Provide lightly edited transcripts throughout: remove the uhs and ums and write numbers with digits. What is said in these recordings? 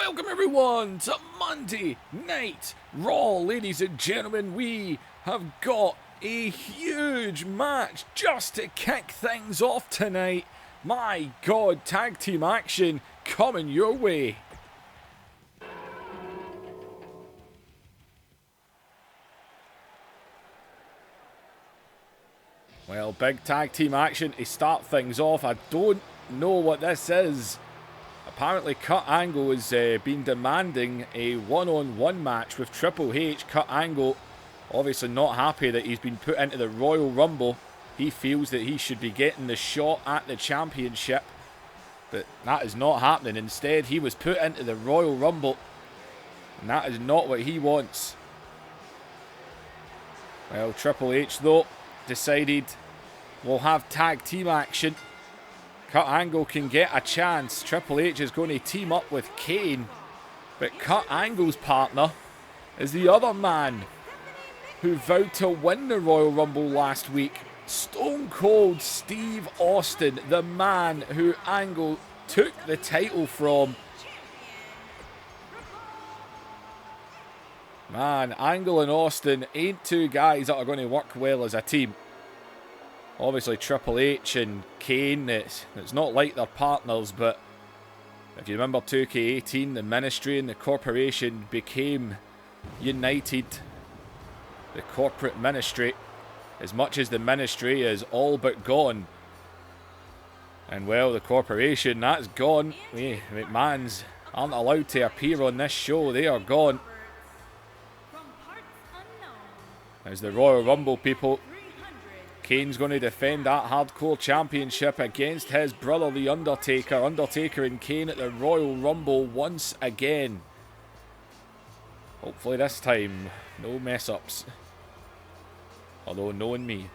Welcome everyone to Monday Night Raw, ladies and gentlemen. We have got a huge match just to kick things off tonight. My God, tag team action coming your way. Well, big tag team action to start things off. I don't know what this is. Apparently Kurt Angle has been demanding a one-on-one match with Triple H. Kurt Angle obviously not happy that he's been put into the Royal Rumble. He feels that he should be getting the shot at the championship. But that is not happening. Instead, he was put into the Royal Rumble. And that is not what he wants. Well, Triple H, though, decided we'll have tag team action. Kurt Angle can get a chance. Triple H is going to team up with Kane. But Kurt Angle's partner is the other man who vowed to win the Royal Rumble last week. Stone Cold Steve Austin, the man who Angle took the title from. Man, Angle and Austin ain't two guys that are going to work well as a team. Obviously Triple H and Kane, it's not like they're partners, but if you remember 2K18, the Ministry and the Corporation became united. The corporate ministry, as much as the Ministry is all but gone. And well, the Corporation, that's gone. McMahons aren't allowed to appear on this show, they are gone. As the Royal Rumble people, Kane's going to defend that Hardcore Championship against his brother, the Undertaker. Undertaker and Kane at the Royal Rumble once again. Hopefully this time, no mess-ups. Although, knowing me.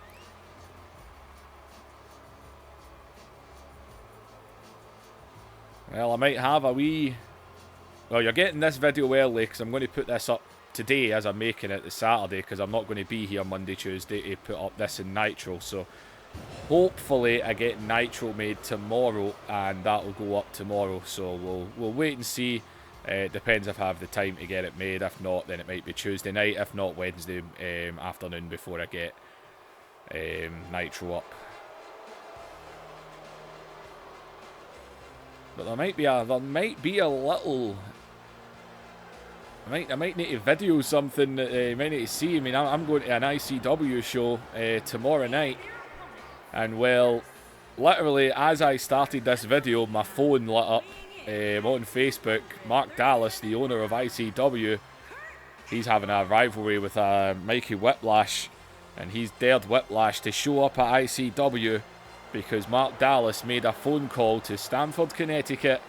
Well, I might have a wee... Well, you're getting this video early because I'm going to put this up today as I'm making it this Saturday, because I'm not going to be here Monday, Tuesday to put up this in Nitro. So hopefully I get Nitro made tomorrow and that'll go up tomorrow. So we'll wait and see. It depends if I have the time to get it made. If not, then it might be Tuesday night. If not, Wednesday afternoon before I get Nitro up. But there might be a little... I might need to video something that you might need to see. I mean, I'm going to an ICW show tomorrow night. And well, literally as I started this video, my phone lit up on Facebook. Mark Dallas, the owner of ICW, he's having a rivalry with Mikey Whiplash. And he's dared Whiplash to show up at ICW because Mark Dallas made a phone call to Stamford, Connecticut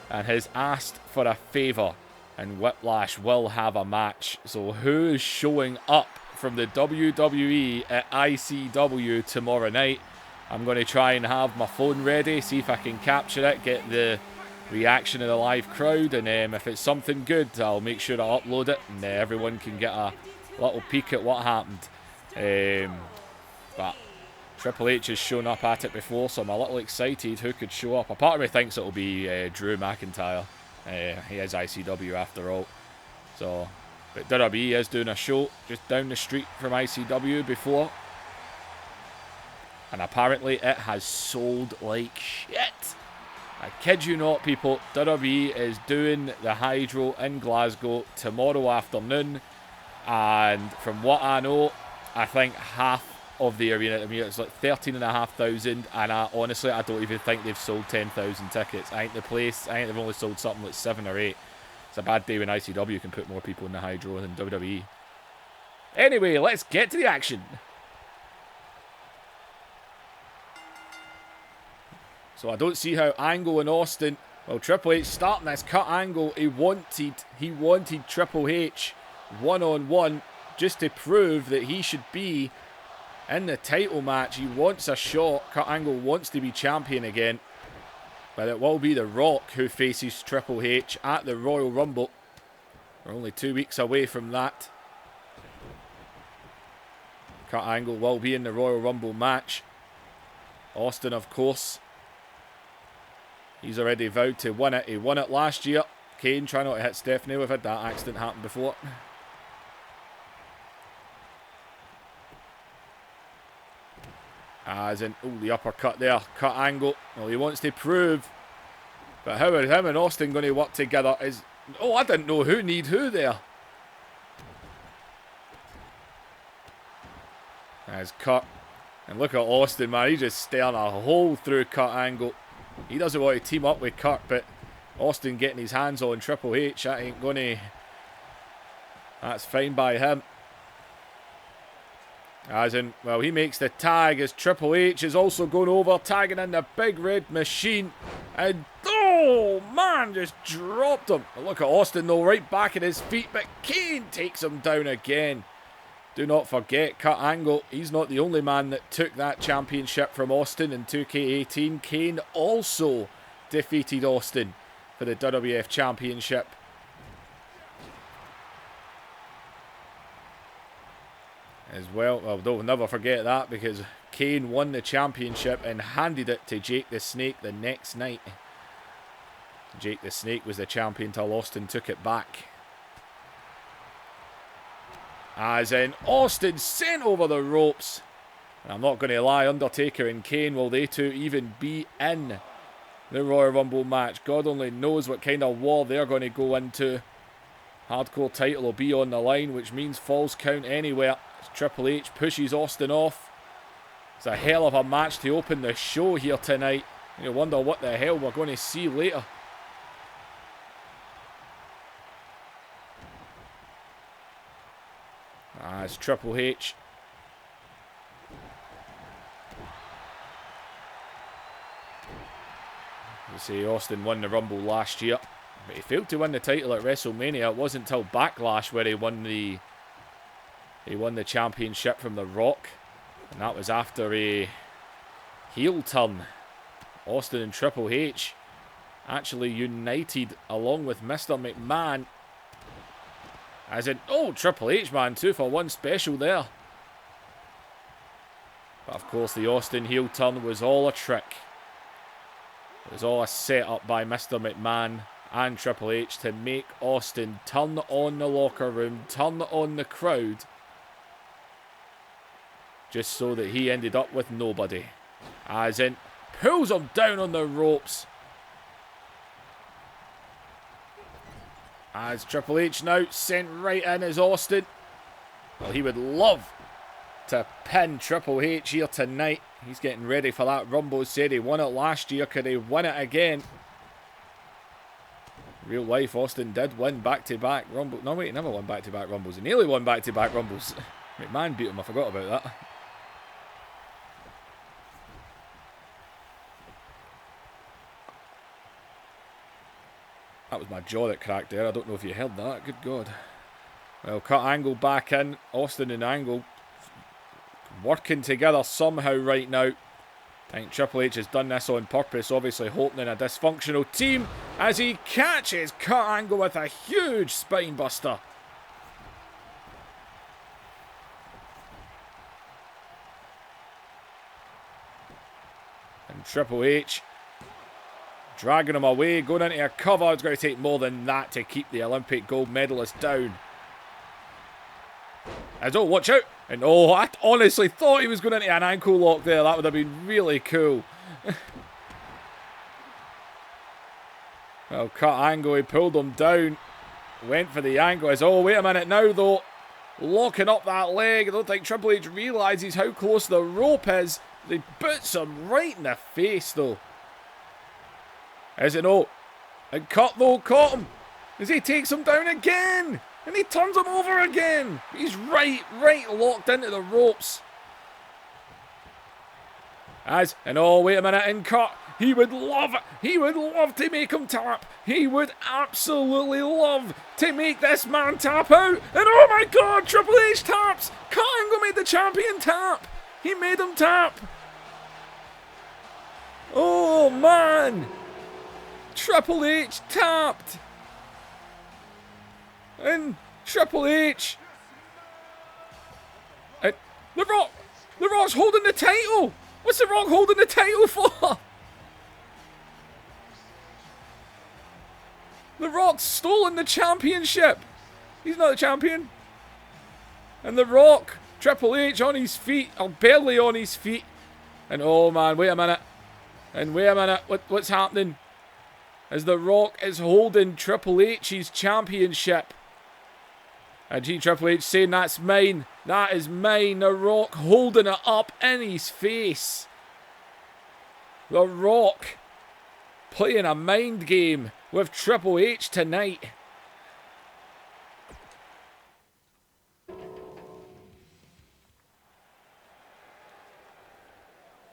and has asked for a favour. And Whiplash will have a match. So who is showing up from the WWE at ICW tomorrow night? I'm going to try and have my phone ready, see if I can capture it, get the reaction of the live crowd. And if it's something good, I'll make sure I upload it. And everyone can get a little peek at what happened. But Triple H has shown up at it before, so I'm a little excited who could show up. A part of me thinks it'll be Drew McIntyre. He is ICW after all. So, but WWE is doing a show just down the street from ICW before. And apparently it has sold like shit. I kid you not, people. WWE is doing the Hydro in Glasgow tomorrow afternoon. And from what I know, I think half of the arena, I mean, it's like 13,500, and honestly, I don't even think they've sold 10,000 tickets. I think they've only sold something like 7 or 8. It's a bad day when ICW can put more people in the Hydro than WWE. Anyway, let's get to the action. So I don't see how Angle and Austin, well, Triple H starting this. Kurt Angle, he wanted Triple H one-on-one just to prove that he should be in the title match. He wants a shot. Kurt Angle wants to be champion again. But it will be The Rock who faces Triple H at the Royal Rumble. We're only 2 weeks away from that. Kurt Angle will be in the Royal Rumble match. Austin, of course, he's already vowed to win it. He won it last year. Kane, try not to hit Stephanie. We've had that accident happen before. As in, oh, the uppercut there. Cut angle. Well, he wants to prove. But how are him and Austin going to work together is... Oh, I didn't know who need who there. As cut. And look at Austin, man. He's just staring a hole through cut angle. He doesn't want to team up with Kurt, but Austin getting his hands on Triple H, that ain't going to... That's fine by him. As in, well, he makes the tag as Triple H is also going over, tagging in the big red machine. And, oh, man, just dropped him. But look at Austin, though, right back at his feet, but Kane takes him down again. Do not forget, Kurt Angle, he's not the only man that took that championship from Austin in 2K18. Kane also defeated Austin for the WWF Championship. As well, don't never forget that, because Kane won the championship and handed it to Jake the Snake the next night. Jake the Snake was the champion till Austin took it back. As in, Austin sent over the ropes. And I'm not going to lie, Undertaker and Kane, will they two even be in the Royal Rumble match? God only knows what kind of war they're going to go into. Hardcore title will be on the line, which means falls count anywhere. As Triple H pushes Austin off. It's a hell of a match to open the show here tonight. You wonder what the hell we're going to see later. As Triple H. You see, Austin won the Rumble last year, but he failed to win the title at WrestleMania. It wasn't until Backlash where he won the championship from The Rock, and that was after a heel turn. Austin and Triple H actually united along with Mr. McMahon. As in, oh, Triple H, man, 2-for-1 special there. But of course, the Austin heel turn was all a trick. It was all a setup by Mr. McMahon and Triple H to make Austin turn on the locker room, turn on the crowd, just so that he ended up with nobody. As in, pulls him down on the ropes. As Triple H now sent right in as Austin. Well, he would love to pin Triple H here tonight. He's getting ready for that Rumble. Said he won it last year. Could he win it again? Real life, Austin did win back-to-back Rumble. No, wait, he never won back-to-back Rumbles. He nearly won back-to-back Rumbles. McMahon beat him. I forgot about that. That was my jaw that cracked there. I don't know if you heard that. Good God. Well, cut Angle back in. Austin and Angle working together somehow right now. I think Triple H has done this on purpose, obviously hoping in a dysfunctional team as he catches Cut Angle with a huge spine buster. And Triple H dragging him away, going into a cover. It's going to take more than that to keep the Olympic gold medalist down. As oh, watch out! And oh, I honestly thought he was going into an ankle lock there. That would have been really cool. Well, Cut Angle, he pulled him down. Went for the angle. As oh, wait a minute now though. Locking up that leg. I don't think Triple H realises how close the rope is. He boots him right in the face though. Is it no? And Cut though caught him as he takes him down again. And he turns him over again. He's right locked into the ropes. As, and oh, wait a minute, and Cut. He would love it. He would love to make him tap. He would absolutely love to make this man tap out. And oh my God, Triple H taps. Cut Angle made the champion tap. He made him tap. Oh man. Triple H tapped. And Triple H. And The Rock. The Rock's holding the title. What's The Rock holding the title for? The Rock's stolen the championship. He's not the champion. And The Rock, Triple H on his feet, or barely on his feet. And oh man, wait a minute. And wait a minute, what's happening? As The Rock is holding Triple H's championship. And Triple H saying, that's mine. That is mine. The Rock holding it up in his face. The Rock playing a mind game with Triple H tonight.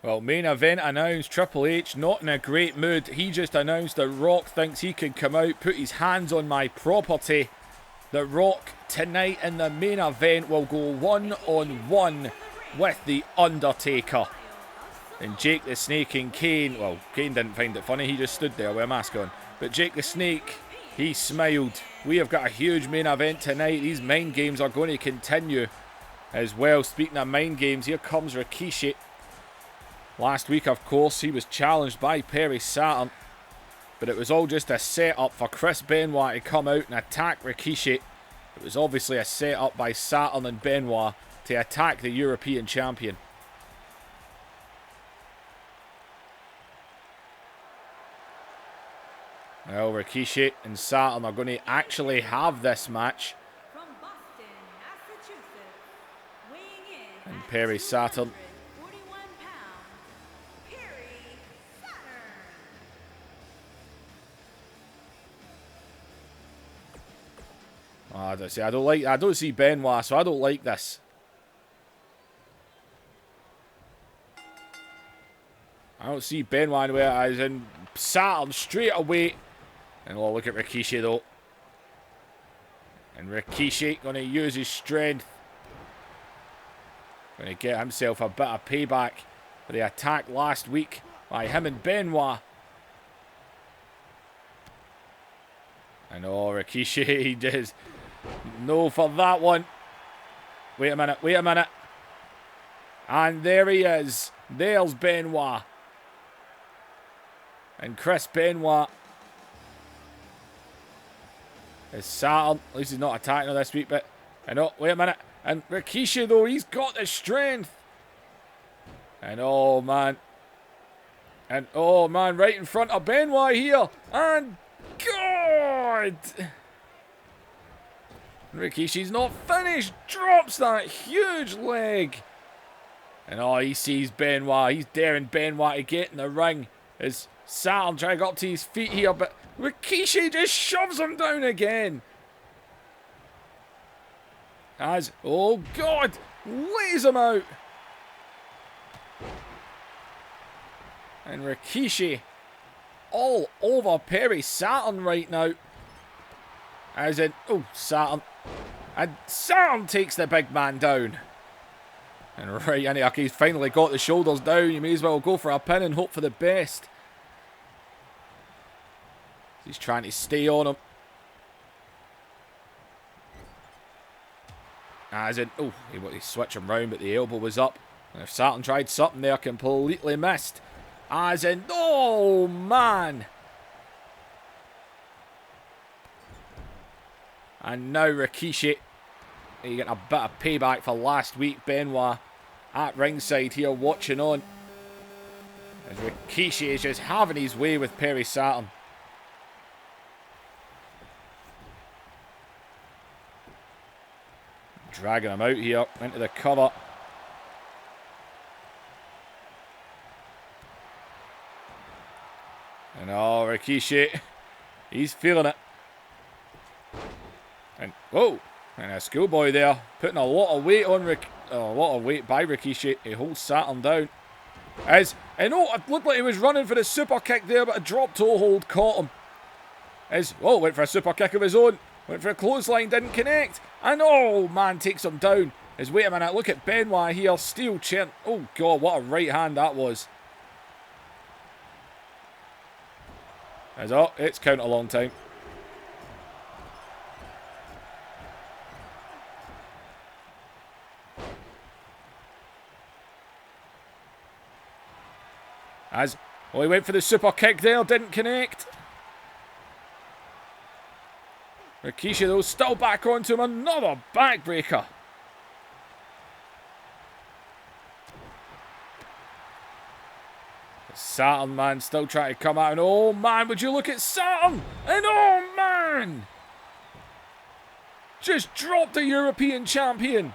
Well, main event announced. Triple H not in a great mood. He just announced The Rock thinks he can come out, put his hands on my property. The Rock tonight in the main event will go one-on-one with The Undertaker. And Jake the Snake and Kane, well, Kane didn't find it funny, he just stood there with a mask on. But Jake the Snake, he smiled. We have got a huge main event tonight. These mind games are going to continue as well. Speaking of mind games, here comes Rikishi. Last week, of course, he was challenged by Perry Saturn. But it was all just a setup for Chris Benoit to come out and attack Rikishi. It was obviously a setup by Saturn and Benoit to attack the European champion. Well, Rikishi and Saturn are going to actually have this match. From Boston, Massachusetts, weighing in And Perry Saturn. 41 pounds, Perry Saturn. I don't see Benoit, so I don't like this. I don't see Benoit anywhere, as in Saturn straight away. And oh, look at Rikishi though. And Rikishi going to use his strength. Going to get himself a bit of payback for the attack last week by him and Benoit. And oh, Rikishi, he does no for that one. Wait a minute, wait a minute. And there he is. There's Benoit. And Chris Benoit is Saturn. At least he's not attacking her this week, but... And oh, wait a minute. And Rikishi, though, he's got the strength. And oh, man. And oh, man, right in front of Benoit here. And God! Rikishi's not finished. Drops that huge leg. And oh, he sees Benoit. He's daring Benoit to get in the ring. As Saturn trying to get up to his feet here, but Rikishi just shoves him down again. As, oh God, lays him out. And Rikishi all over Perry Saturn right now. As in, oh, Saturn. And Saturn takes the big man down. And right, and he's finally got the shoulders down. You may as well go for a pin and hope for the best. He's trying to stay on him. As in, oh, he wanted to switch him round, but the elbow was up. And if Saturn tried something there, completely missed. As in, oh, man. And now Rikishi. You get a bit of payback for last week. Benoit at ringside here watching on. As Rikishi is just having his way with Perry Saturn. Dragging him out here into the cover. And oh, Rikishi, he's feeling it. And whoa, and a schoolboy there putting a lot of weight on a lot of weight by Rikishi. He holds Saturn down. And oh, it looked like he was running for the super kick there, but a drop toe hold caught him. Went for a super kick of his own. Went for a clothesline, didn't connect. And oh, man, takes him down. Wait a minute, look at Benoit here. Steel chair. Oh, God, what a right hand that was. Oh, it's count a long time. He went for the super kick there, didn't connect. Rikishi, though, still back onto him. Another backbreaker. Saturn, man, still trying to come out. And oh, man, would you look at Saturn? And oh, man! Just dropped the European champion.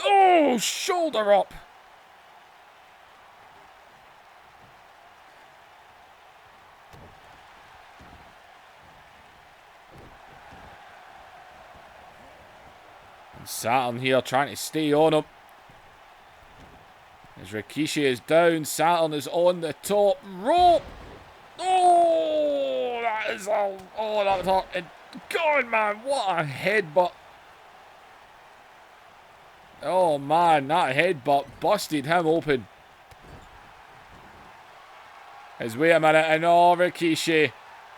Oh, shoulder up. And Saturn here trying to stay on him. As Rikishi is down, Saturn is on the top rope. Oh, that is all. Oh, that was hot. And God, man, what a headbutt. Oh, man, that headbutt busted him open. As wait a minute, and oh, Rikishi,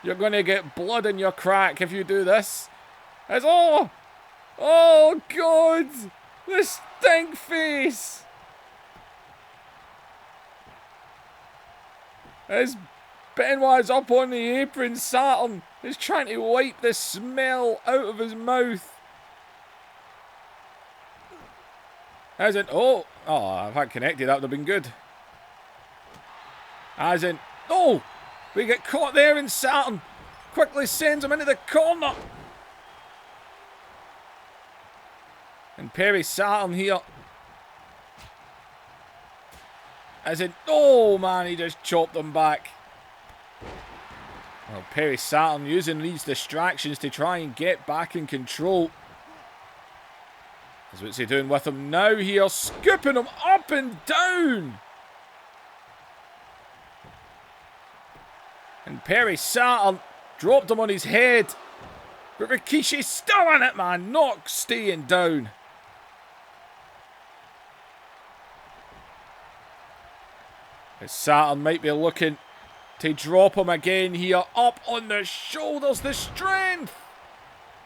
you're going to get blood in your crack if you do this. As oh, God, the stink face. As Benoit's up on the apron, Saturn is trying to wipe the smell out of his mouth. As in, oh, if I connected, that would have been good. As in, oh, we get caught there, and Saturn quickly sends him into the corner. And Perry Saturn here. As in, oh man, he just chopped them back. Well, Perry Saturn using these distractions to try and get back in control. What's he doing with him now here? Scooping him up and down. And Perry Saturn dropped him on his head. But Rikishi's still in it, man. Not staying down. As Saturn might be looking to drop him again here. Up on the shoulders. The strength.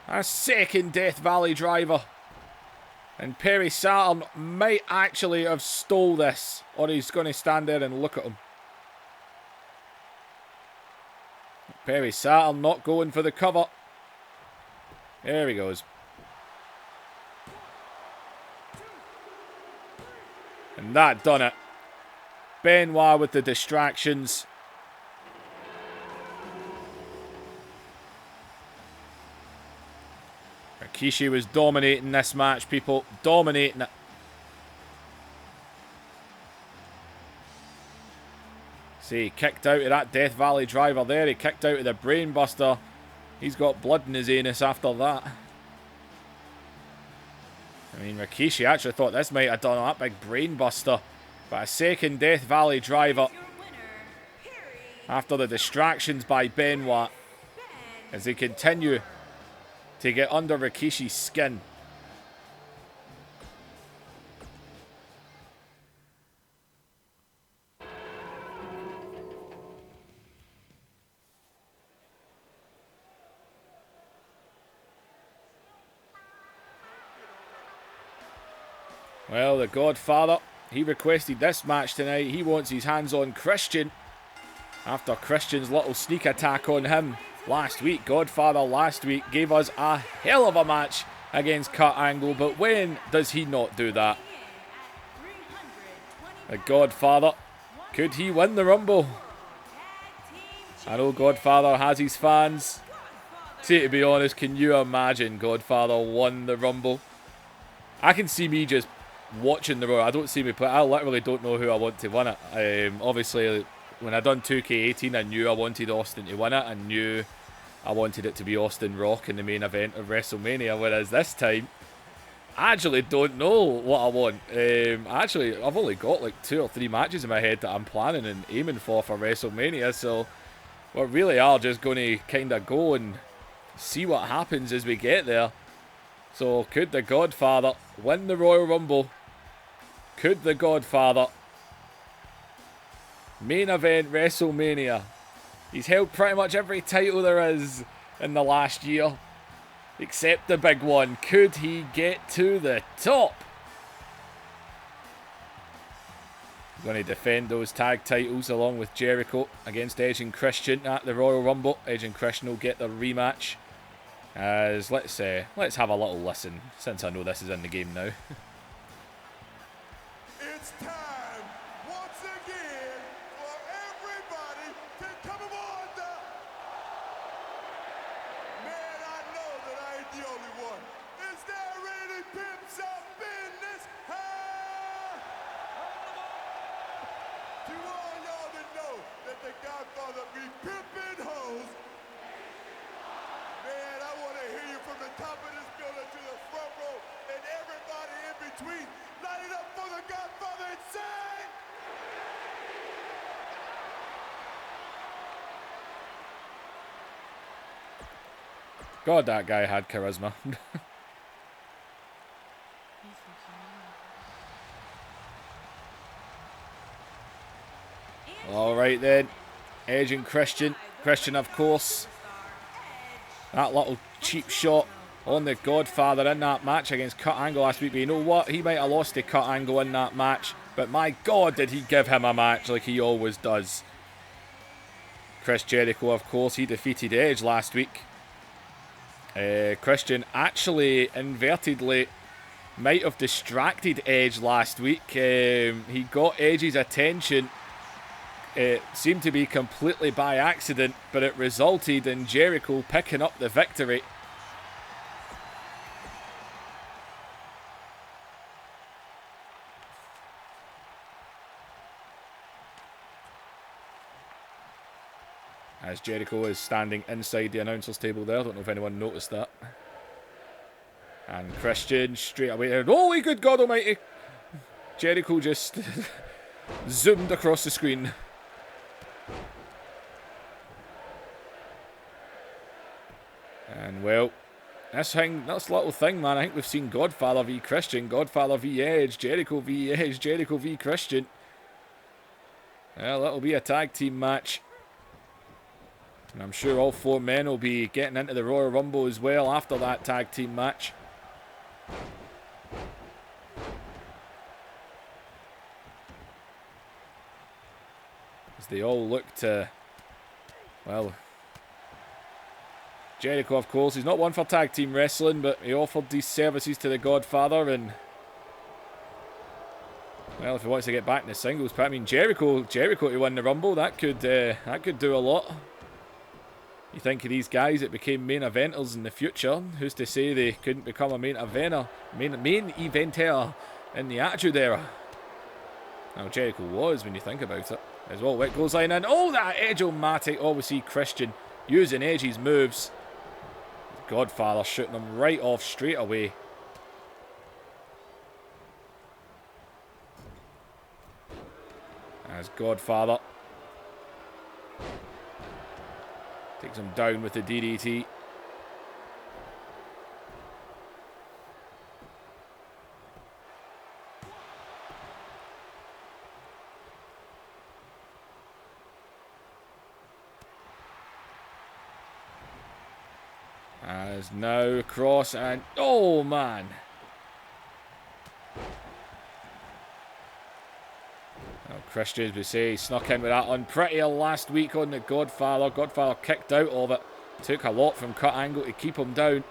A second Death Valley driver. And Perry Saturn might actually have stole this. Or he's going to stand there and look at him. Perry Saturn not going for the cover. There he goes. And that done it. Benoit with the distractions. Rikishi was dominating this match, people. Dominating it. See, he kicked out of that Death Valley driver there. He kicked out of the Brainbuster. He's got blood in his anus after that. I mean, Rikishi actually thought this might have done that big Brainbuster. But a second Death Valley driver after the distractions by Benoit as they continue to get under Rikishi's skin. Well, the Godfather, he requested this match tonight. He wants his hands on Christian after Christian's little sneak attack on him last week. Godfather last week gave us a hell of a match against Kurt Angle, but when does he not do that? The Godfather, could he win the Rumble? I know Godfather has his fans. See, to be honest, can you imagine Godfather won the Rumble? I can see me just watching the Raw. I don't see me play. I literally don't know who I want to win it. Obviously, when I done 2K18, I knew I wanted Austin to win it. I knew I wanted it to be Austin Rock in the main event of WrestleMania. Whereas this time, I actually don't know what I want. Actually, I've only got like 2 or 3 matches in my head that I'm planning and aiming for WrestleMania. So we really are just going to kind of go and see what happens as we get there. So could the Godfather win the Royal Rumble? Could the Godfather main event WrestleMania? He's held pretty much every title there is in the last year, except the big one. Could he get to the top? Going to defend those tag titles along with Jericho against Edge and Christian at the Royal Rumble. Edge and Christian will get their rematch. As let's have a little listen, since I know this is in the game now. It's time once again for everybody to come on. Man, I know that I ain't the only one. Is there any pimps up in this house? To all y'all that know that the Godfather be pimping hoes. Man, I want to hear you from the top of this building to the front row and everybody in between. Light it up for the Godfather and say... God, that guy had charisma. All right then, Edge and Christian. Christian, of course. That little cheap shot on the Godfather in that match against Kurt Angle last week. But you know what? He might have lost to Kurt Angle in that match. But my God, did he give him a match like he always does. Chris Jericho, of course, he defeated Edge last week. Christian actually, invertedly, might have distracted Edge last week. He got Edge's attention. It seemed to be completely by accident, but it resulted in Jericho picking up the victory. As Jericho is standing inside the announcer's table there. I don't know if anyone noticed that. And Christian straight away. Holy good God almighty! Jericho just zoomed across the screen. And well, this little thing, man. I think we've seen Godfather v Christian, Godfather v Edge, Jericho v Edge, Jericho v Christian. Well, that'll be a tag team match. And I'm sure all four men will be getting into the Royal Rumble as well after that tag team match. As they all look to, well, Jericho, of course, he's not one for tag team wrestling, but he offered these services to the Godfather, and well, if he wants to get back in the singles, but I mean, Jericho to win the Rumble, that could do a lot. You think of these guys that became main eventers in the future. Who's to say they couldn't become a main eventer in the Attitude Era? Now, Jericho was, when you think about it. As well, Wick goes line in. Oh, that Edge-o-matic. Oh, we see Christian using Edge's moves. Godfather shooting him right off straight away. As Godfather takes him down with the DDT. As now across and oh man. Christian, as we say, snuck in with that unprettier last week on the Godfather. Godfather kicked out of it. Took a lot from Kurt Angle to keep him down.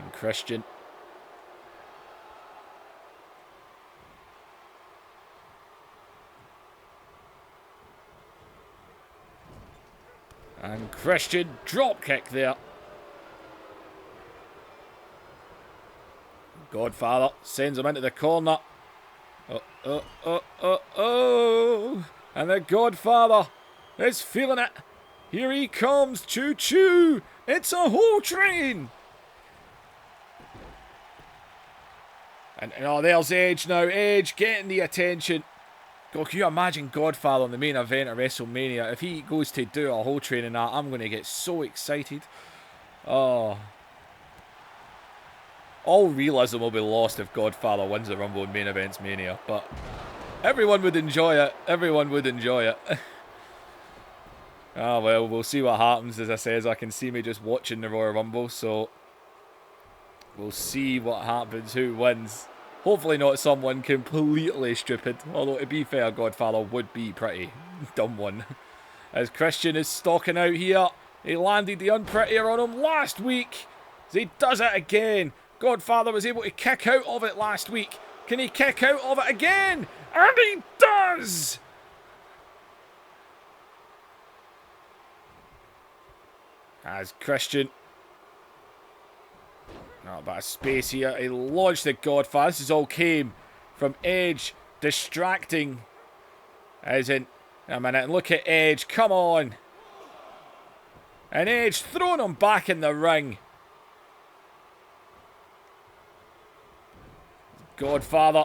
And Christian. And Christian drop kick there. Godfather sends him into the corner. Oh. And the Godfather is feeling it. Here he comes. Choo choo. It's a whole train. And oh, there's Edge now. Edge getting the attention. God, can you imagine Godfather in the main event of WrestleMania? If he goes to do a whole train in that, I'm going to get so excited. Oh. All realism will be lost if Godfather wins the Rumble in main events Mania. But everyone would enjoy it. Everyone would enjoy it. Ah, well, we'll see what happens. As I says, I can see me just watching the Royal Rumble, so we'll see what happens, who wins. Hopefully not someone completely stupid, although to be fair, Godfather would be pretty dumb one. As Christian is stalking out here, he landed the unprettier on him last week. As he does it again. Godfather was able to kick out of it last week. Can he kick out of it again? And he does! As Christian, not a bit of space here. He launched the Godfather. This is all came from Edge distracting. As in, a minute, and look at Edge. Come on. And Edge throwing him back in the ring. Godfather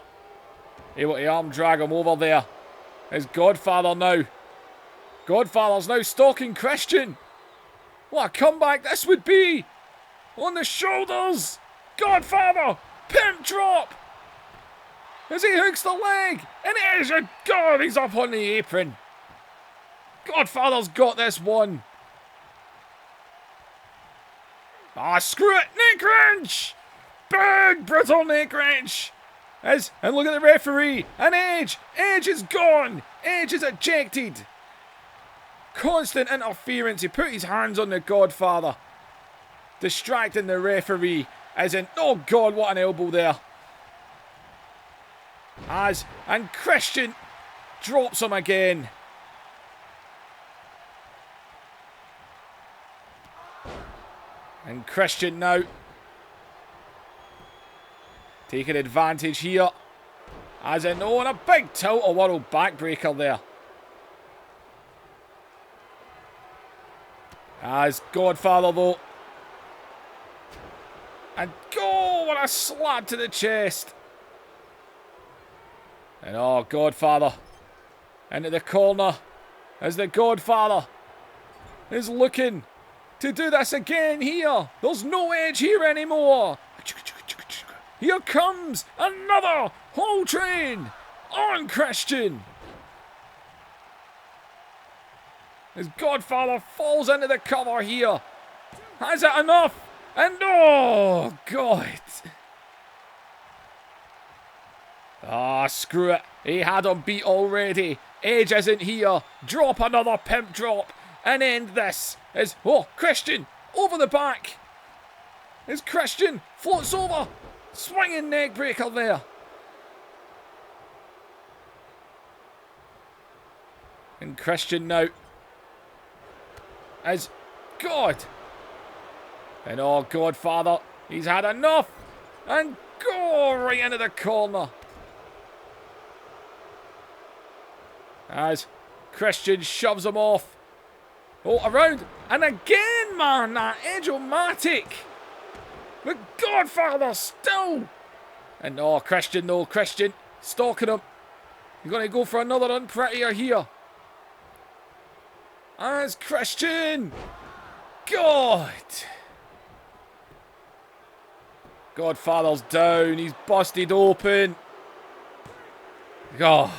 able to arm drag him over there. Is Godfather now. Godfather's now stalking Christian. What a comeback this would be. On the shoulders. Godfather. Pimp drop. As he hooks the leg. And it is a God. He's up on the apron. Godfather's got this one. Ah, screw it. Neck wrench. Big brutal neck wrench. And look at the referee. And Edge. Edge is gone. Edge is ejected. Constant interference. He put his hands on the Godfather. Distracting the referee. As in, oh God, what an elbow there. And Christian drops him again. And Christian now taking advantage here. As in, oh, and a big tilt-a-whirl backbreaker there. As Godfather though. And go, what a slap to the chest. And oh, Godfather into the corner as the Godfather is looking to do this again here. There's no Edge here anymore. Here comes another whole train on Christian. As Godfather falls into the cover here. Has it enough? And oh, God. Ah, screw it. He had him beat already. Edge isn't here. Drop another pimp drop. And end this. As, oh, Christian over the back. As Christian floats over. Swinging neck breaker there. And Christian now. As, God. And oh, Godfather. He's had enough. And go right into the corner. As Christian shoves him off. Oh, around. And again, man, that Edge-o-matic. The Godfather still. And oh, Christian though. Christian stalking him. He's going to go for another unprettier here. As Christian. God. Godfather's down. He's busted open. God.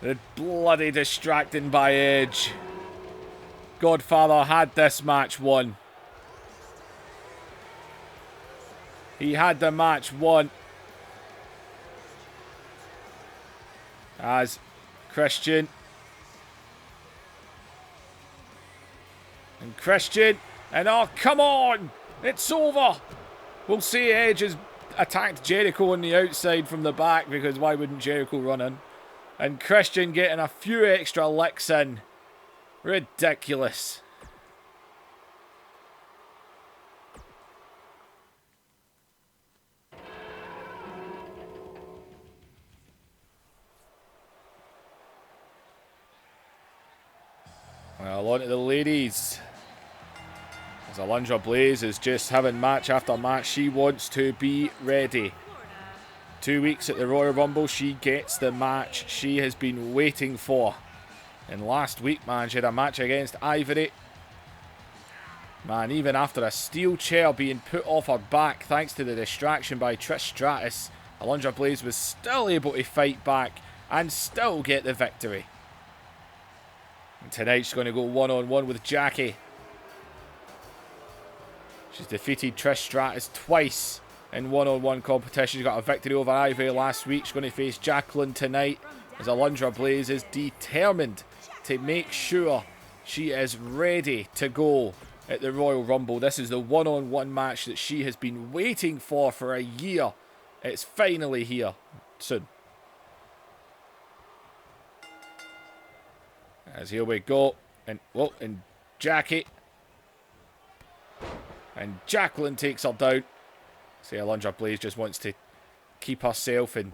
The bloody distracting by Edge. Godfather had this match won. He had the match won. As Christian. And Christian. And oh, come on. It's over. We'll see Edge has attacked Jericho on the outside from the back, because why wouldn't Jericho run in? And Christian getting a few extra licks in. Ridiculous. Well, on to the ladies. As Alundra Blayze is just having match after match. She wants to be ready. 2 weeks at the Royal Rumble, she gets the match she has been waiting for. And last week, man, she had a match against Ivory. Man, even after a steel chair being put off her back thanks to the distraction by Trish Stratus, Alundra Blayze was still able to fight back and still get the victory. Tonight she's going to go one-on-one with Jackie. She's defeated Trish Stratus twice in one-on-one competition. She got a victory over Ivy last week. She's going to face Jacqueline tonight, as Alundra Blayze is determined to make sure she is ready to go at the Royal Rumble. This is the one-on-one match that she has been waiting for a year. It's finally here soon. As here we go. And, well, and Jackie. And Jacqueline takes her down. See, Alundra Blayze just wants to keep herself in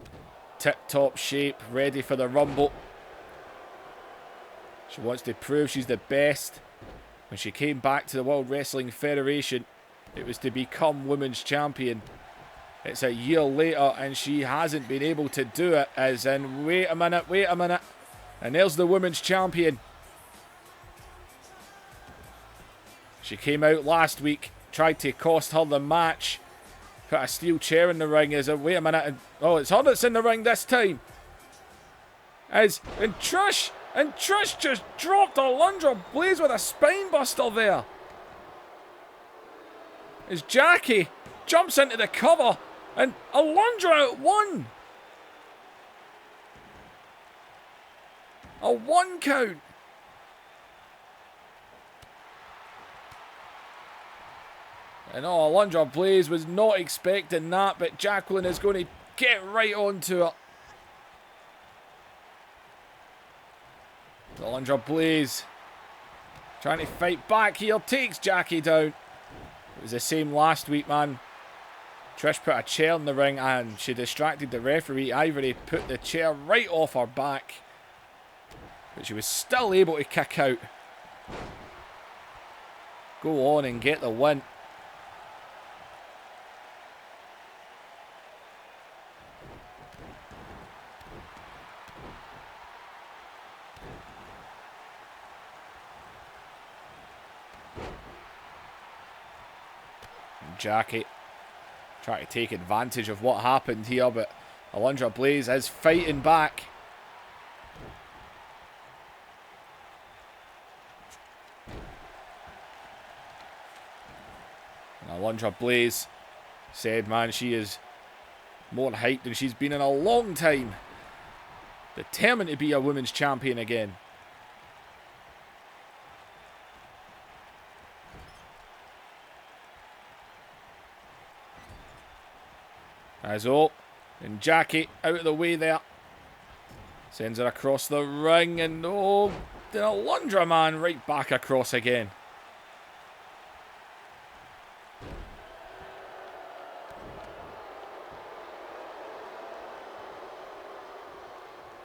tip-top shape, ready for the Rumble. She wants to prove she's the best. When she came back to the World Wrestling Federation, it was to become Women's Champion. It's a year later and she hasn't been able to do it, as in, wait a minute. And there's the Women's Champion. She came out last week, tried to cost her the match. Put a steel chair in the ring. Wait a minute. Oh, it's her that's in the ring this time. And Trish just dropped Alundra Blayze with a spine buster there. As Jackie jumps into the cover and Alundra at 1. A 1 count. And oh, Alundra Blayze was not expecting that, but Jacqueline is going to get right onto it. Alundra Blayze trying to fight back here, takes Jackie down. It was the same last week, man. Trish put a chair in the ring and she distracted the referee. Ivory put the chair right off her back, but she was still able to kick out. Go on and get the win. Jackie trying to take advantage of what happened here, but Alundra Blayze is fighting back. And Alundra Blayze said, man, she is more hyped than she's been in a long time. Determined to be a women's champion again. As oh, and Jackie out of the way there. Sends her across the ring, and oh, the Alundra man right back across again.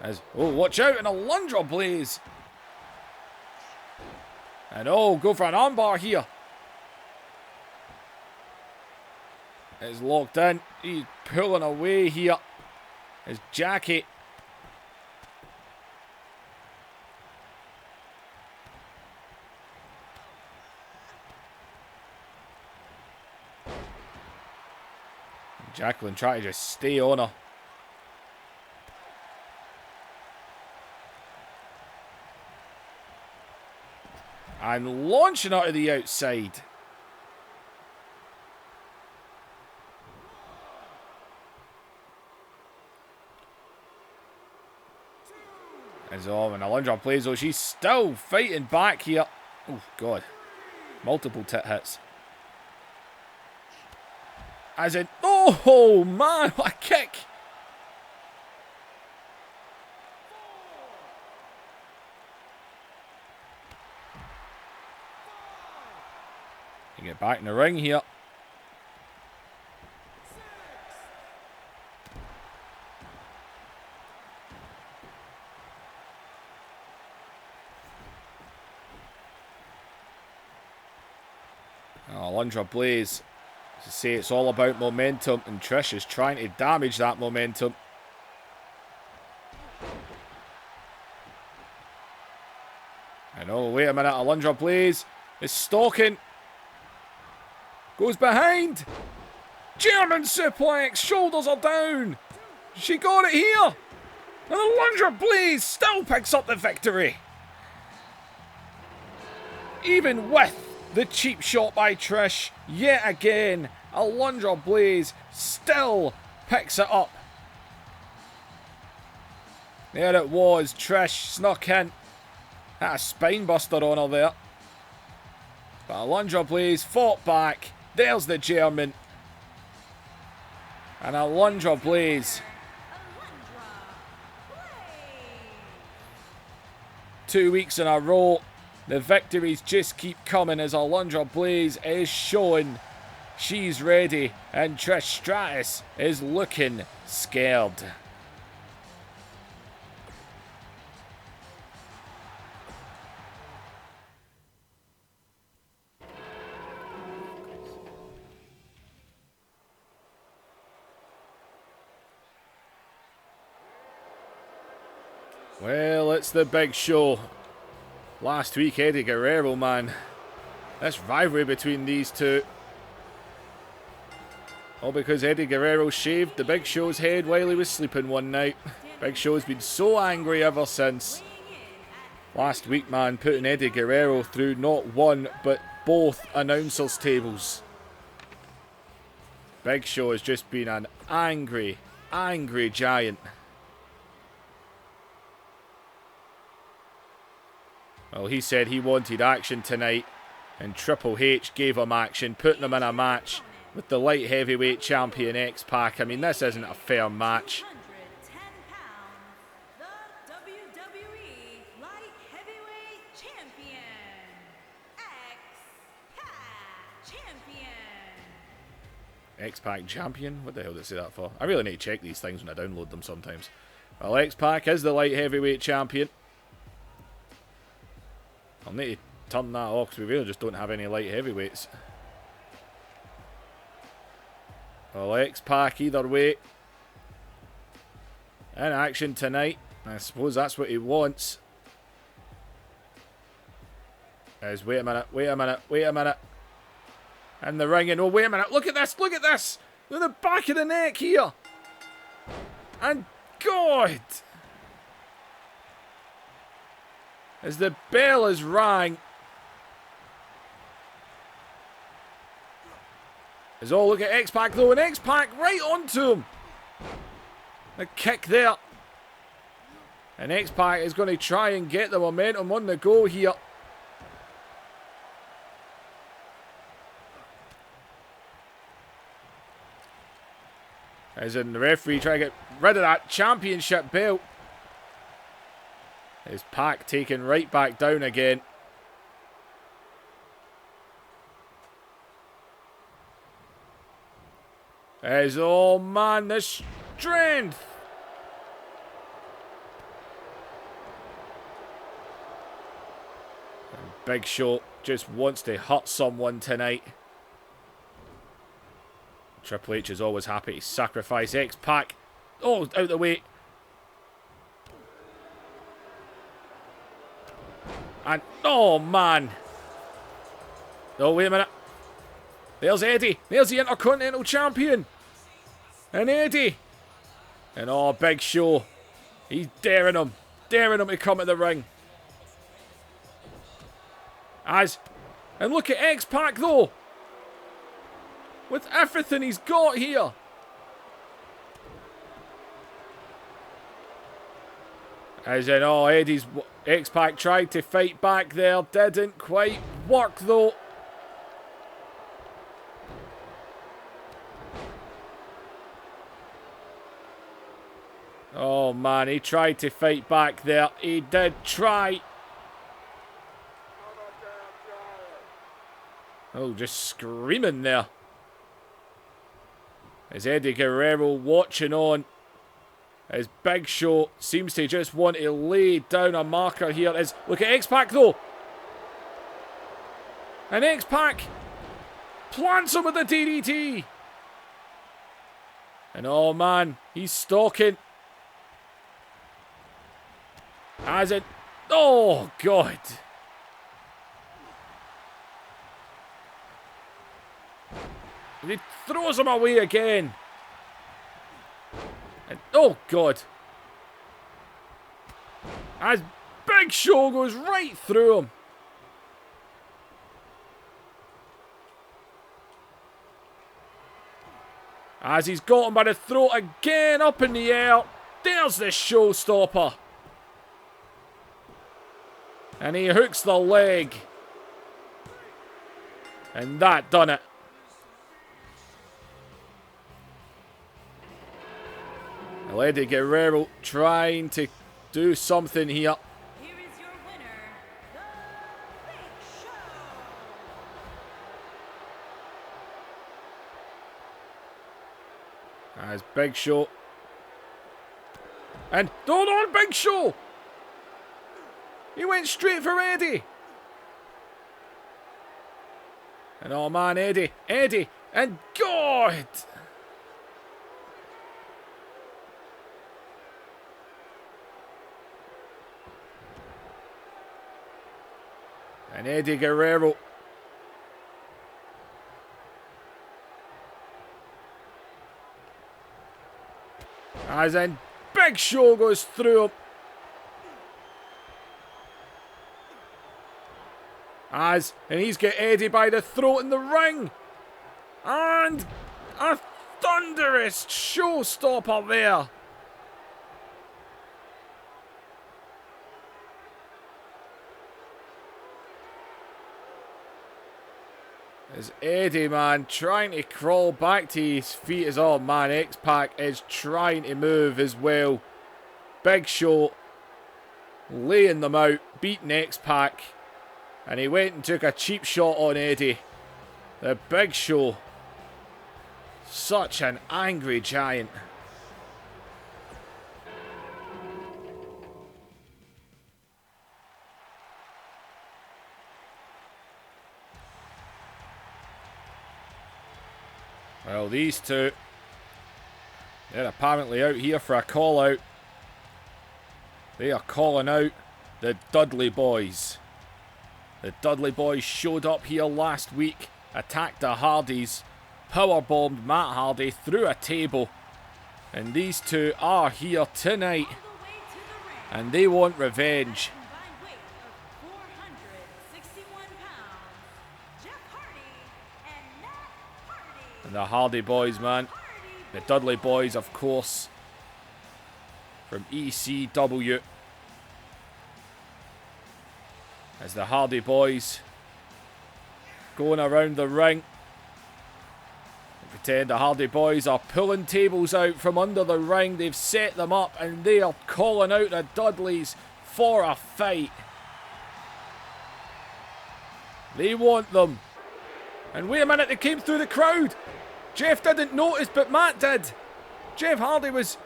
As oh, watch out, and Alundra Blayze. And oh, go for an armbar here. It's locked in. He's pulling away here. As Jackie. Jacqueline trying to just stay on her. And launching her to the outside. As oh, and Alundra Blayze, oh, she's still fighting back here. Oh, God. Multiple tit hits. As in, oh, man, what a kick. You get back in the ring here. Alundra Blayze, to say it's all about momentum, and Trish is trying to damage that momentum. And oh, wait a minute, Alundra Blayze is stalking. Goes behind. German suplex, shoulders are down. She got it here. And Alundra Blayze still picks up the victory. even with the cheap shot by Trish, yet again, Alundra Blayze still picks it up. There it was, Trish snuck in. Had a spine buster on her there. But Alundra Blayze fought back. There's the German. And Alundra Blayze. 2 weeks in a row. The victories just keep coming as Alundra Blayze is showing she's ready. And Trish Stratus is looking scared. Well, it's the big show. Last week, Eddie Guerrero, man. This rivalry between these two. All because Eddie Guerrero shaved the Big Show's head while he was sleeping one night. Big Show's been so angry ever since. Last week, man, putting Eddie Guerrero through not one, but both announcers' tables. Big Show has just been an angry, angry giant. Well, he said he wanted action tonight, and Triple H gave him action, putting him in a match with the light heavyweight champion X-Pac. I mean, this isn't a fair match. 110 pounds, the WWE Light Heavyweight Champion, X-Pac Champion. X-Pac champion? What the hell did I say that for? I really need to check these things when I download them sometimes. Well, X-Pac is the light heavyweight champion. I'll need to turn that off because we really just don't have any light heavyweights. Well, X-Pac either way. In action tonight. I suppose that's what he wants. Is wait a minute, wait a minute, wait a minute. And the ring, and oh wait a minute, look at this, look at this! Look at the back of the neck here! And God! As the bell is rang. As oh look at X-Pac though, and X-Pac right onto him. A kick there. And X-Pac is going to try and get the momentum on the go here. As in the referee trying to get rid of that championship belt. Is Pac taken right back down again. As oh man, the strength. And Big Show just wants to hurt someone tonight. Triple H is always happy to sacrifice X-Pac. Oh, out the way. And, oh man. Oh, wait a minute. There's Eddie. There's the Intercontinental Champion. And Eddie. And oh, Big Show. He's daring him. Daring him to come at the ring. And look at X-Pac though. With everything he's got here. As in, oh, Eddie's X-Pac tried to fight back there. Didn't quite work though. Oh man, he tried to fight back there. He did try. Oh, just screaming there. As Eddie Guerrero watching on. As Big Show seems to just want to lay down a marker here. As look at X-Pac though. And X-Pac plants him with the DDT. And oh man, he's stalking. As it, oh God. And he throws him away again. And, oh God. As Big Show goes right through him. As he's got him by the throat again, up in the air. There's the showstopper. And he hooks the leg. And that done it. Eddie Guerrero trying to do something here. Here is your winner, the Big Show. As Big Show. And hold on, Big Show! He went straight for Eddie. And oh man, Eddie, and God! And Eddie Guerrero. As in Big Show goes through him. And he's got Eddie by the throat in the ring. And a thunderous showstopper there. As Eddie, man, trying to crawl back to his feet as oh man, X-Pac is trying to move as well. Big Show laying them out, beating X-Pac. And he went and took a cheap shot on Eddie. The Big Show. Such an angry giant. Well, these two, they're apparently out here for a call out. They are calling out the Dudley Boys. The Dudley Boys showed up here last week, attacked the Hardys, powerbombed Matt Hardy through a table. And these two are here tonight. And they want revenge. Combined weight of 461 pounds, Jeff Hardy and Matt Hardy. And the Hardy Boys, man. The Dudley Boys, of course, from ECW. As the Hardy Boys going around the ring. Pretend the Hardy Boys are pulling tables out from under the ring. They've set them up and they are calling out the Dudleys for a fight. They want them. And wait a minute, they came through the crowd. Jeff didn't notice, but Matt did. Jeff Hardy was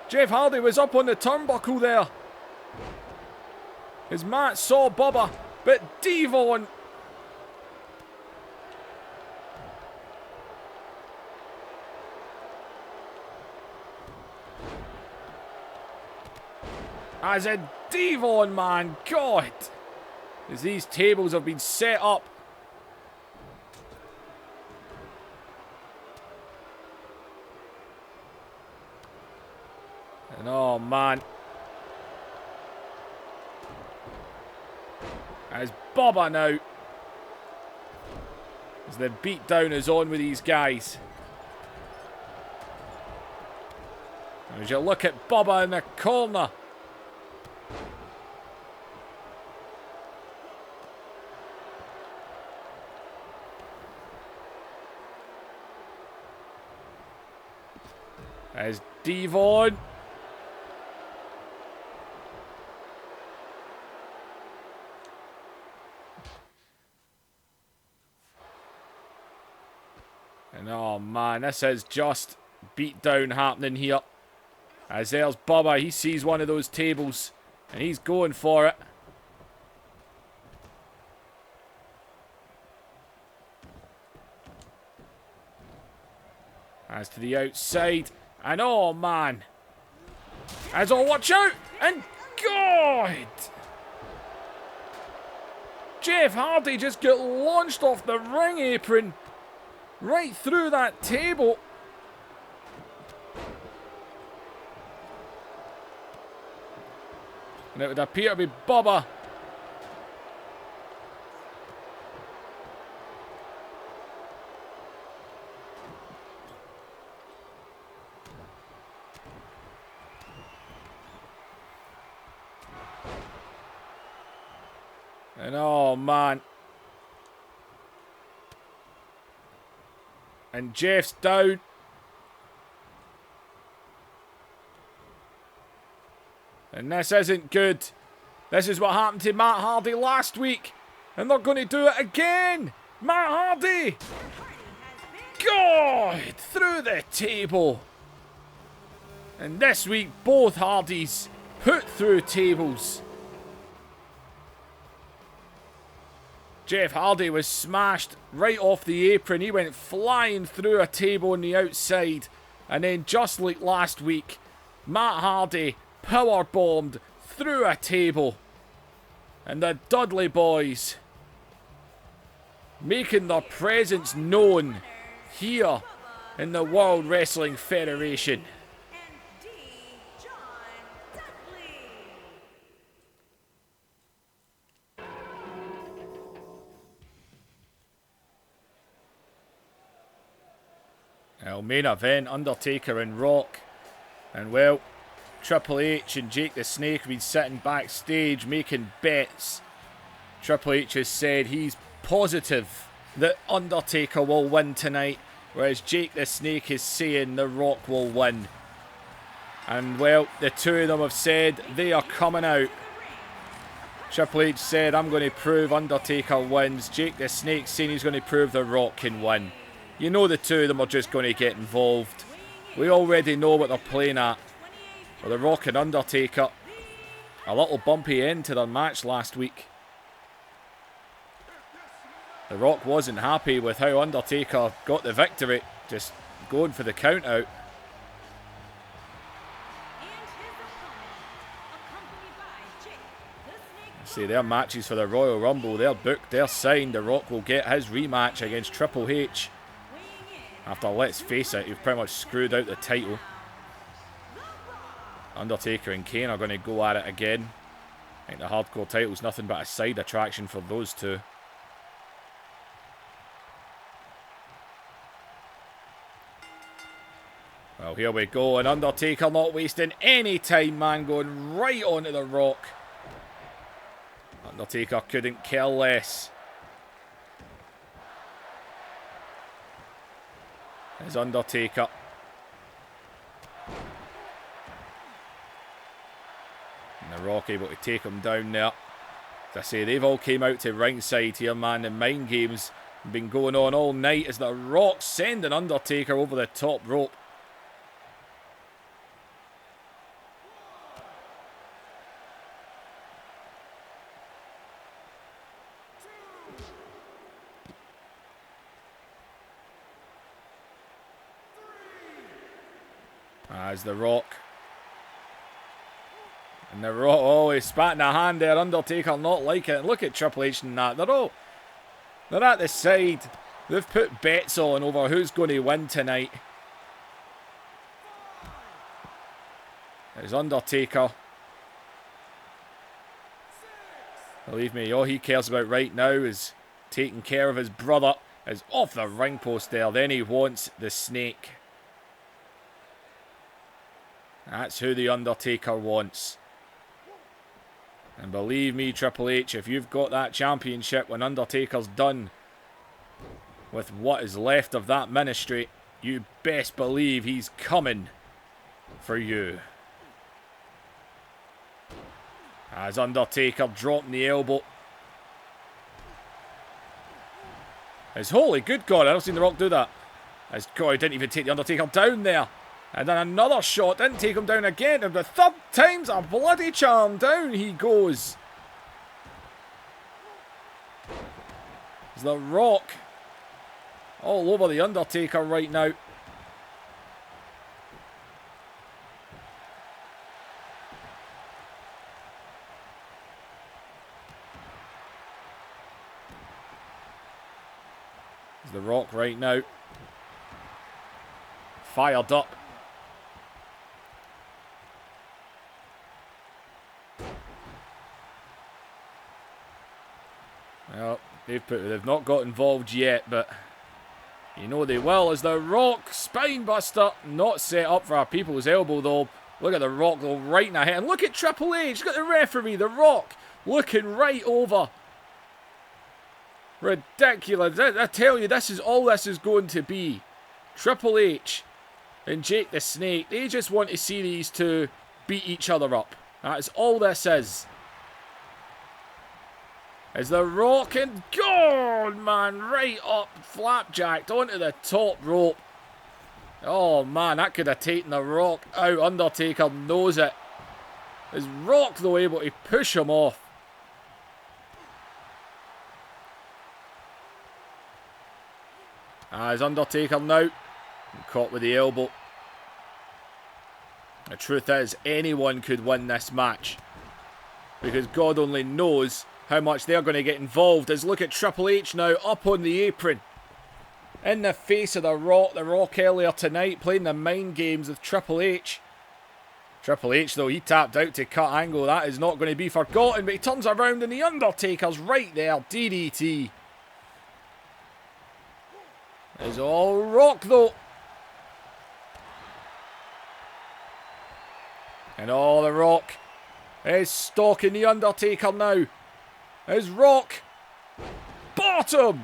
up on the turnbuckle there. As Matt saw Bubba, but Devon. As a Devon, man, God. As these tables have been set up. And oh, man. As Bubba now. As the beatdown is on with these guys. As you look at Bubba in the corner. As Devon. And oh man, this is just beatdown happening here. As there's Bubba, he sees one of those tables and he's going for it. As to the outside, and oh man. As oh, watch out! And God! Jeff Hardy just got launched off the ring apron. Right through that table. And it would appear to be Bubba. And oh, man. And Jeff's down. And this isn't good. This is what happened to Matt Hardy last week. And they're going to do it again. Matt Hardy. God, through the table. And this week, both Hardys put through tables. Jeff Hardy was smashed right off the apron. He went flying through a table on the outside. And then just like last week, Matt Hardy power bombed through a table. And the Dudley Boys making their presence known here in the World Wrestling Federation. Well, main event, Undertaker and Rock. And well, Triple H and Jake the Snake have been sitting backstage making bets. Triple H has said he's positive that Undertaker will win tonight, whereas Jake the Snake is saying The Rock will win. And well, the two of them have said they are coming out. Triple H said, I'm going to prove Undertaker wins. Jake the Snake saying he's going to prove The Rock can win. You know the two of them are just going to get involved. We already know what they're playing at. With The Rock and Undertaker. A little bumpy end to their match last week. The Rock wasn't happy with how Undertaker got the victory. Just going for the count out. See, their matches for the Royal Rumble, they're booked, they're signed. The Rock will get his rematch against Triple H. After, let's face it, you've pretty much screwed out the title. Undertaker and Kane are going to go at it again. I think the hardcore title's nothing but a side attraction for those two. Well, here we go, and Undertaker not wasting any time, man, going right onto The Rock. Undertaker couldn't care less. There's Undertaker. And The Rock able to take him down there. As I say, they've all came out to ringside here, man. The mind games have been going on all night as The Rock sending Undertaker over the top rope. As The Rock. And The Rock, oh, he's spatting a hand there. Undertaker not like it. Look at Triple H and that. They're at the side. They've put bets on over who's going to win tonight. There's Undertaker. Believe me, all he cares about right now is taking care of his brother. Is off the ring post there. Then he wants the Snake. That's who the Undertaker wants. And believe me, Triple H, if you've got that championship when Undertaker's done with what is left of that ministry, you best believe he's coming for you. As Undertaker dropping the elbow. As holy good God, I've seen The Rock do that. As God, he didn't even take the Undertaker down there. And then another shot, didn't take him down again. And the third time's a bloody charm. Down he goes. It's The Rock all over the Undertaker right now. It's The Rock right now. Fired up. Well, they've not got involved yet, but you know they will. As The Rock, spinebuster, not set up for a people's elbow though. Look at The Rock, though, right in the head. And look at Triple H. Look at the referee, The Rock, looking right over. Ridiculous. I tell you, this is all this is going to be. Triple H and Jake the Snake, they just want to see these two beat each other up. That's all this is. As The Rock and God, man, right up, flapjacked onto the top rope. Oh, man, that could have taken The Rock out. Undertaker knows it. Is Rock, though, able to push him off? As Undertaker now caught with the elbow. The truth is, anyone could win this match. Because God only knows how much they're going to get involved. As look at Triple H now up on the apron. In the face of The Rock. The Rock earlier tonight playing the mind games with Triple H. Triple H, though, he tapped out to cut Angle. That is not going to be forgotten. But he turns around and the Undertaker's right there. DDT. It's all Rock, though. And all The Rock is stalking the Undertaker now. Is Rock. Bottom.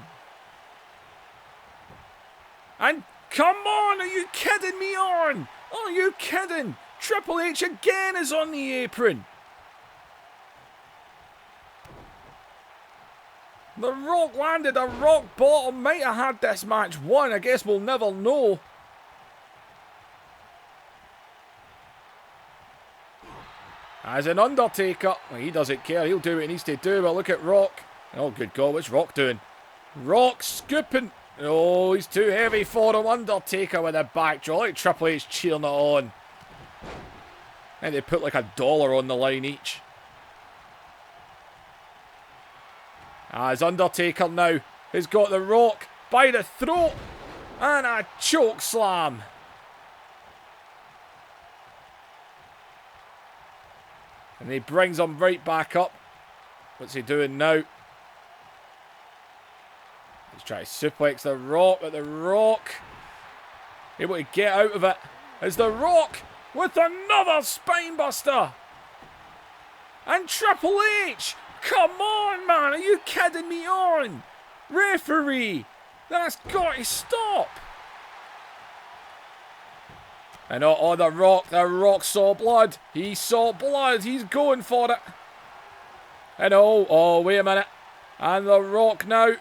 And come on, are you kidding me on? Are you kidding? Triple H again is on the apron. The Rock landed a rock bottom. Might have had this match won. I guess we'll never know. As an Undertaker, well, he doesn't care. He'll do what he needs to do. But look at Rock. Oh, good God. What's Rock doing? Rock scooping. Oh, he's too heavy for him. Undertaker with a back draw. Like Triple H cheering it on. And they put like $1 on the line each. As Undertaker now has got The Rock by the throat. And a choke slam. And he brings him right back up. What's he doing now? He's trying to suplex The Rock, but The Rock able to get out of it. As The Rock with another spinebuster. And Triple H. Come on, man. Are you kidding me on? Referee. That's got to stop. And oh, The Rock saw blood. He saw blood. He's going for it. And oh, wait a minute. And The Rock now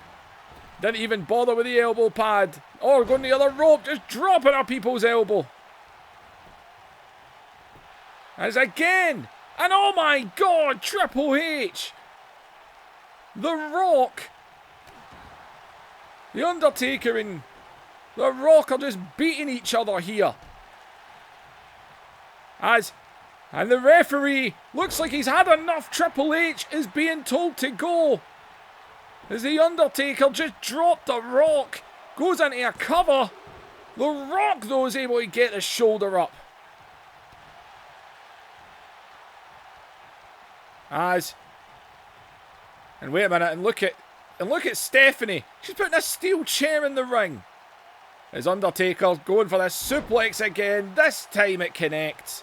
didn't even bother with the elbow pad. Oh, going to the other rope, just dropping on people's elbow. As again. And oh my God, Triple H. The Rock. The Undertaker and The Rock are just beating each other here. And the referee looks like he's had enough. Triple H is being told to go. As the Undertaker just dropped The Rock. Goes into a cover. The Rock, though, is able to get the shoulder up. And wait a minute, and look at Stephanie. She's putting a steel chair in the ring. As Undertaker's going for this suplex again. This time it connects.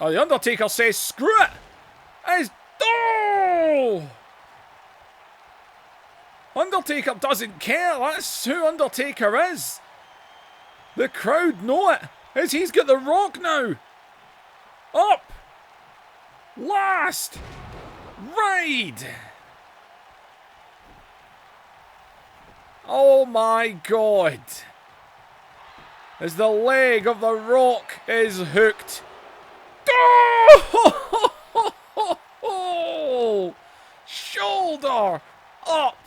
Oh, the Undertaker says, screw it! Oh! Undertaker doesn't care. That's who Undertaker is. The crowd know it. As he's got The Rock now. Up. Last. Ride. Oh my God. As the leg of The Rock is hooked. Oh! Shoulder up.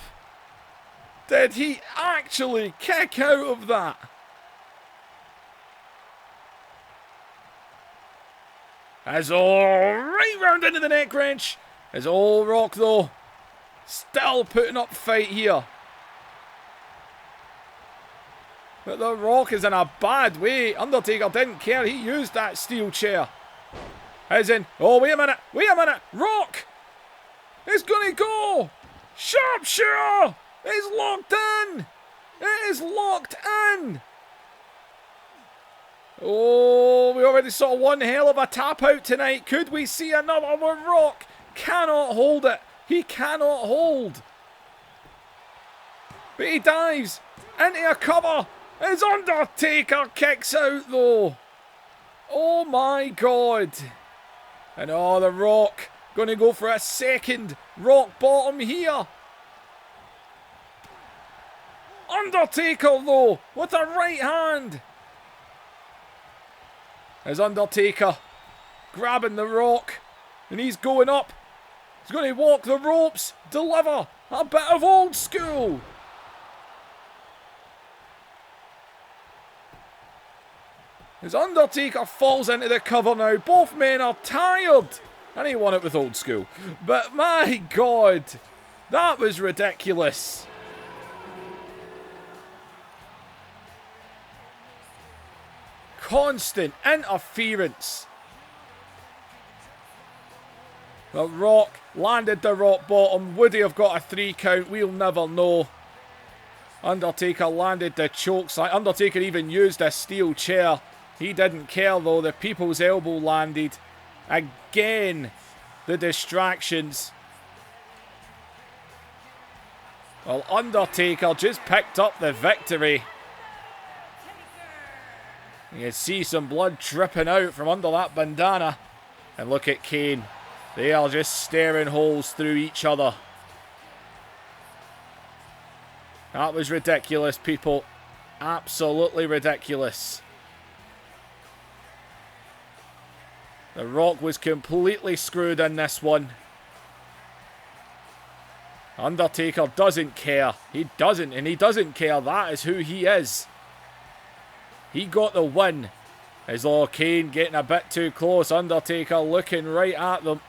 Did he actually kick out of that? As all right round into the neck wrench. As all Rock though. Still putting up fight here. But The Rock is in a bad way. Undertaker didn't care. He used that steel chair. As in, oh, wait a minute. Rock is going to go. Sharpshooter is locked in. It is locked in. Oh, we already saw one hell of a tap out tonight. Could we see another one? Rock cannot hold it. He cannot hold. But he dives into a cover. As Undertaker kicks out though. Oh my God. And oh, the Rock going to go for a second rock bottom here. Undertaker though with a right hand. As Undertaker grabbing the Rock. And he's going up. He's going to walk the ropes. Deliver a bit of old school. As Undertaker falls into the cover now. Both men are tired. And he won it with old school. But my God. That was ridiculous. Constant interference. The Rock landed the rock bottom. Would he have got a 3 count? We'll never know. Undertaker landed the choke slam. Undertaker even used a steel chair. He didn't care though. The people's elbow landed. Again, the distractions. Well, Undertaker just picked up the victory. You can see some blood dripping out from under that bandana. And look at Kane. They are just staring holes through each other. That was ridiculous, people. Absolutely ridiculous. The Rock was completely screwed in this one. Undertaker doesn't care. He doesn't, and he doesn't care. That is who he is. He got the win. As Kane getting a bit too close. Undertaker looking right at them.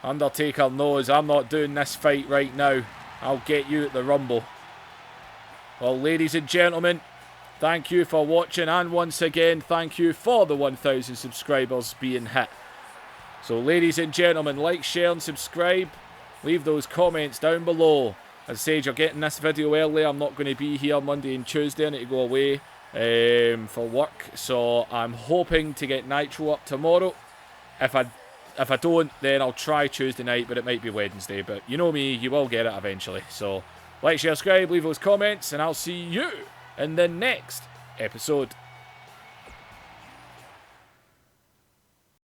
Undertaker knows, I'm not doing this fight right now. I'll get you at the Rumble. Well, ladies and gentlemen, thank you for watching. And once again, thank you for the 1,000 subscribers being hit. So, ladies and gentlemen, like, share and subscribe. Leave those comments down below. As I said, you're getting this video early. I'm not going to be here Monday and Tuesday. I need to go away for work. So I'm hoping to get Nitro up tomorrow. If I don't, then I'll try Tuesday night, but it might be Wednesday. But you know me, you will get it eventually. So like, share, subscribe, leave those comments, and I'll see you in the next episode.